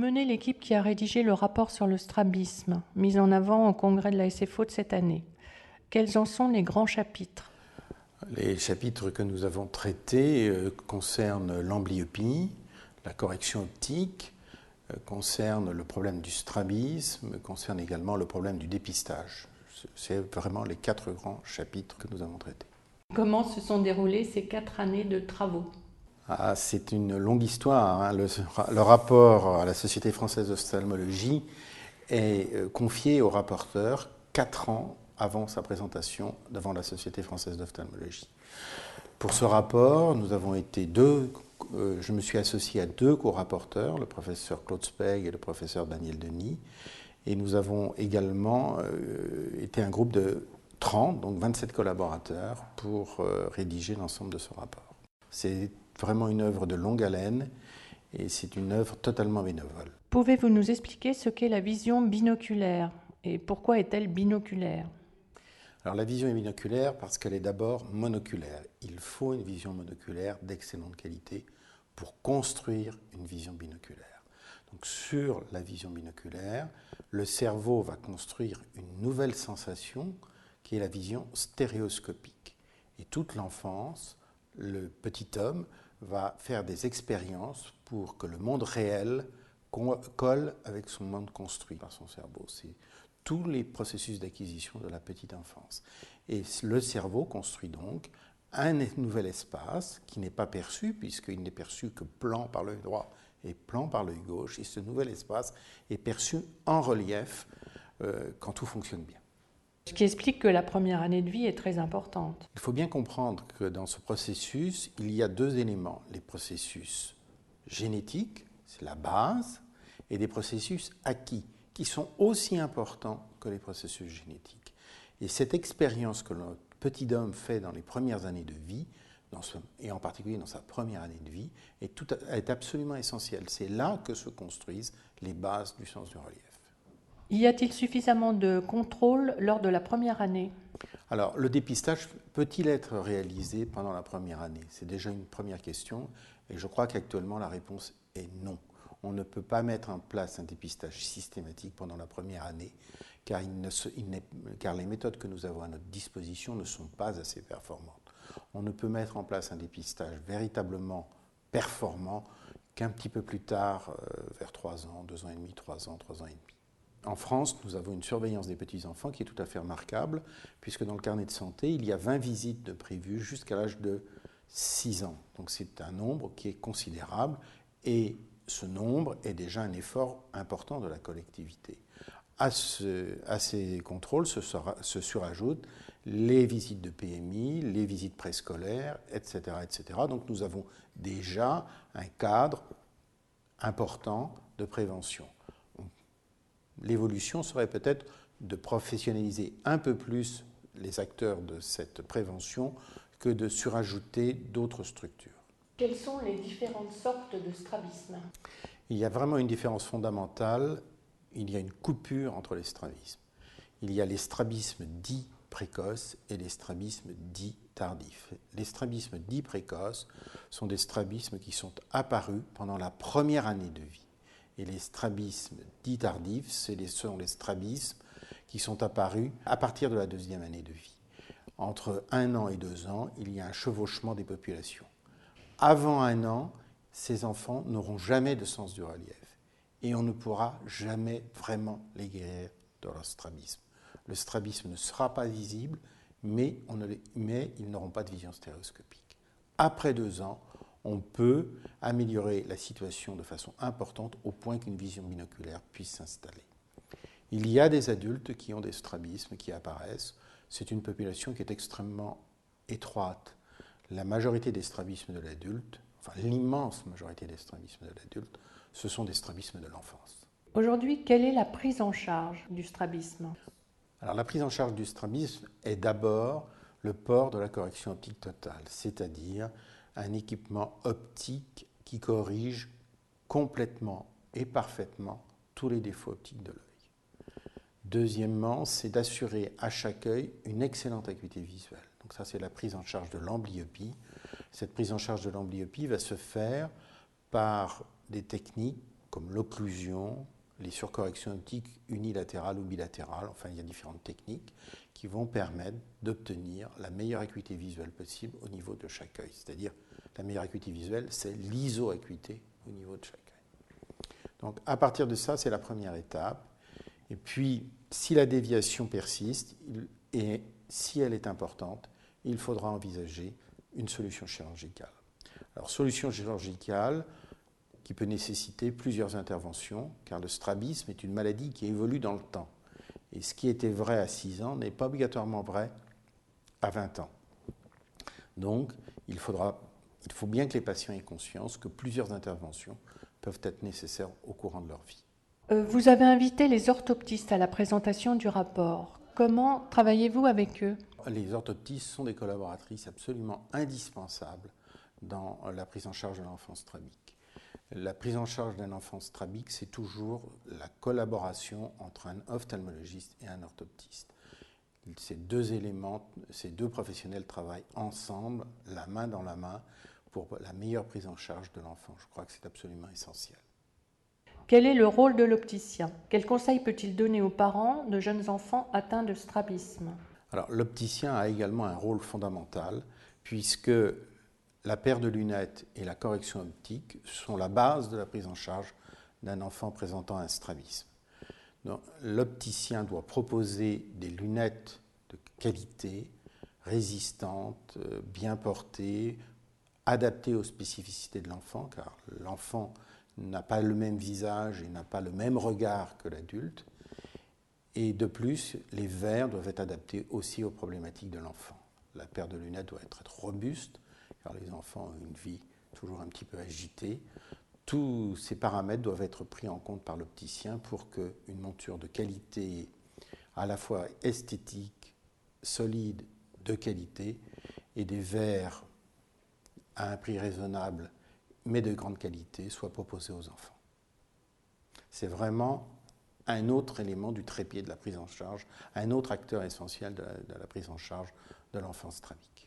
menez l'équipe qui a rédigé le rapport sur le strabisme, mis en avant au congrès de la SFO de cette année. Quels en sont les grands chapitres? Les chapitres que nous avons traités concernent l'amblyopie, la correction optique, concernent le problème du strabisme, concernent également le problème du dépistage. C'est vraiment les 4 grands chapitres que nous avons traités. Comment se sont déroulées ces 4 années de travaux? C'est une longue histoire, hein. Le rapport à la Société française d'ophtalmologie est confié au rapporteur 4 ans avant sa présentation devant la Société française d'ophtalmologie. Pour ce rapport, nous avons été je me suis associé à 2 co-rapporteurs, le professeur Claude Speg et le professeur Daniel Denis, et nous avons également été un groupe de 30, donc 27 collaborateurs, pour rédiger l'ensemble de ce rapport. C'est vraiment une œuvre de longue haleine et c'est une œuvre totalement bénévole. Pouvez-vous nous expliquer ce qu'est la vision binoculaire et pourquoi est-elle binoculaire? Alors la vision est binoculaire parce qu'elle est d'abord monoculaire. Il faut une vision monoculaire d'excellente qualité pour construire une vision binoculaire. Donc sur la vision binoculaire, le cerveau va construire une nouvelle sensation qui est la vision stéréoscopique. Et toute l'enfance, le petit homme va faire des expériences pour que le monde réel colle avec son monde construit par son cerveau. C'est tous les processus d'acquisition de la petite enfance. Et le cerveau construit donc un nouvel espace qui n'est pas perçu, puisqu'il n'est perçu que plan par l'œil droit et plan par l'œil gauche. Et ce nouvel espace est perçu en relief quand tout fonctionne bien. Ce qui explique que la première année de vie est très importante. Il faut bien comprendre que dans ce processus, il y a 2 éléments. Les processus génétiques, c'est la base, et des processus acquis, qui sont aussi importants que les processus génétiques. Et cette expérience que notre petit homme fait dans les premières années de vie, et en particulier dans sa première année de vie, est absolument essentielle. C'est là que se construisent les bases du sens du relief. Y a-t-il suffisamment de contrôle lors de la première année? Alors, le dépistage peut-il être réalisé pendant la première année? C'est déjà une première question, et je crois qu'actuellement la réponse est non. On ne peut pas mettre en place un dépistage systématique pendant la première année, car les méthodes que nous avons à notre disposition ne sont pas assez performantes. On ne peut mettre en place un dépistage véritablement performant qu'un petit peu plus tard, vers 3 ans, 2 ans et demi, 3 ans, 3 ans et demi. En France, nous avons une surveillance des petits-enfants qui est tout à fait remarquable, puisque dans le carnet de santé, il y a 20 visites de prévues jusqu'à l'âge de 6 ans. Donc c'est un nombre qui est considérable, et ce nombre est déjà un effort important de la collectivité. À ces contrôles se surajoutent les visites de PMI, les visites préscolaires, etc., etc. Donc nous avons déjà un cadre important de prévention. L'évolution serait peut-être de professionnaliser un peu plus les acteurs de cette prévention que de surajouter d'autres structures. Quelles sont les différentes sortes de strabisme? Il y a vraiment une différence fondamentale, il y a une coupure entre les strabismes. Il y a les strabismes dits précoces et les strabismes dits tardifs. Les strabismes dits précoces sont des strabismes qui sont apparus pendant la première année de vie. Et les strabismes dits tardifs, ce sont les strabismes qui sont apparus à partir de la 2e année de vie. Entre 1 an et 2 ans, il y a un chevauchement des populations. Avant 1 an, ces enfants n'auront jamais de sens du relief et on ne pourra jamais vraiment les guérir de leur strabisme. Le strabisme ne sera pas visible, mais ils n'auront pas de vision stéréoscopique. Après 2 ans, on peut améliorer la situation de façon importante au point qu'une vision binoculaire puisse s'installer. Il y a des adultes qui ont des strabismes qui apparaissent. C'est une population qui est extrêmement étroite. La majorité des strabismes de l'adulte, enfin l'immense majorité des strabismes de l'adulte, ce sont des strabismes de l'enfance. Aujourd'hui, quelle est la prise en charge du strabisme? Alors la prise en charge du strabisme est d'abord le port de la correction optique totale, c'est-à-dire un équipement optique qui corrige complètement et parfaitement tous les défauts optiques de l'œil. Deuxièmement, c'est d'assurer à chaque œil une excellente acuité visuelle. Donc ça, c'est la prise en charge de l'amblyopie. Cette prise en charge de l'amblyopie va se faire par des techniques comme l'occlusion, les surcorrections optiques unilatérales ou bilatérales, enfin il y a différentes techniques qui vont permettre d'obtenir la meilleure acuité visuelle possible au niveau de chaque œil. C'est-à-dire la meilleure acuité visuelle, c'est l'iso-acuité au niveau de chaque œil. Donc à partir de ça, c'est la première étape. Et puis, si la déviation persiste et si elle est importante, il faudra envisager une solution chirurgicale. Alors, solution chirurgicale qui peut nécessiter plusieurs interventions, car le strabisme est une maladie qui évolue dans le temps. Et ce qui était vrai à 6 ans n'est pas obligatoirement vrai à 20 ans. Donc, il faut bien que les patients aient conscience que plusieurs interventions peuvent être nécessaires au courant de leur vie. Vous avez invité les orthoptistes à la présentation du rapport. Comment travaillez-vous avec eux? Les orthoptistes sont des collaboratrices absolument indispensables dans la prise en charge de l'enfant strabique. La prise en charge d'un enfant strabique, c'est toujours la collaboration entre un ophtalmologiste et un orthoptiste. Ces deux éléments, ces deux professionnels travaillent ensemble, la main dans la main, pour la meilleure prise en charge de l'enfant. Je crois que c'est absolument essentiel. Quel est le rôle de l'opticien? Quels conseils peut-il donner aux parents de jeunes enfants atteints de strabisme? Alors, l'opticien a également un rôle fondamental, puisque la paire de lunettes et la correction optique sont la base de la prise en charge d'un enfant présentant un strabisme. L'opticien doit proposer des lunettes de qualité, résistantes, bien portées, adaptées aux spécificités de l'enfant, car l'enfant n'a pas le même visage et n'a pas le même regard que l'adulte. Et de plus, les verres doivent être adaptés aussi aux problématiques de l'enfant. La paire de lunettes doit être robuste, car les enfants ont une vie toujours un petit peu agitée. Tous ces paramètres doivent être pris en compte par l'opticien pour qu'une monture de qualité, à la fois esthétique, solide, de qualité, et des verres à un prix raisonnable, mais de grande qualité, soit proposée aux enfants. C'est vraiment un autre élément du trépied de la prise en charge, un autre acteur essentiel de la prise en charge de l'enfant strabique.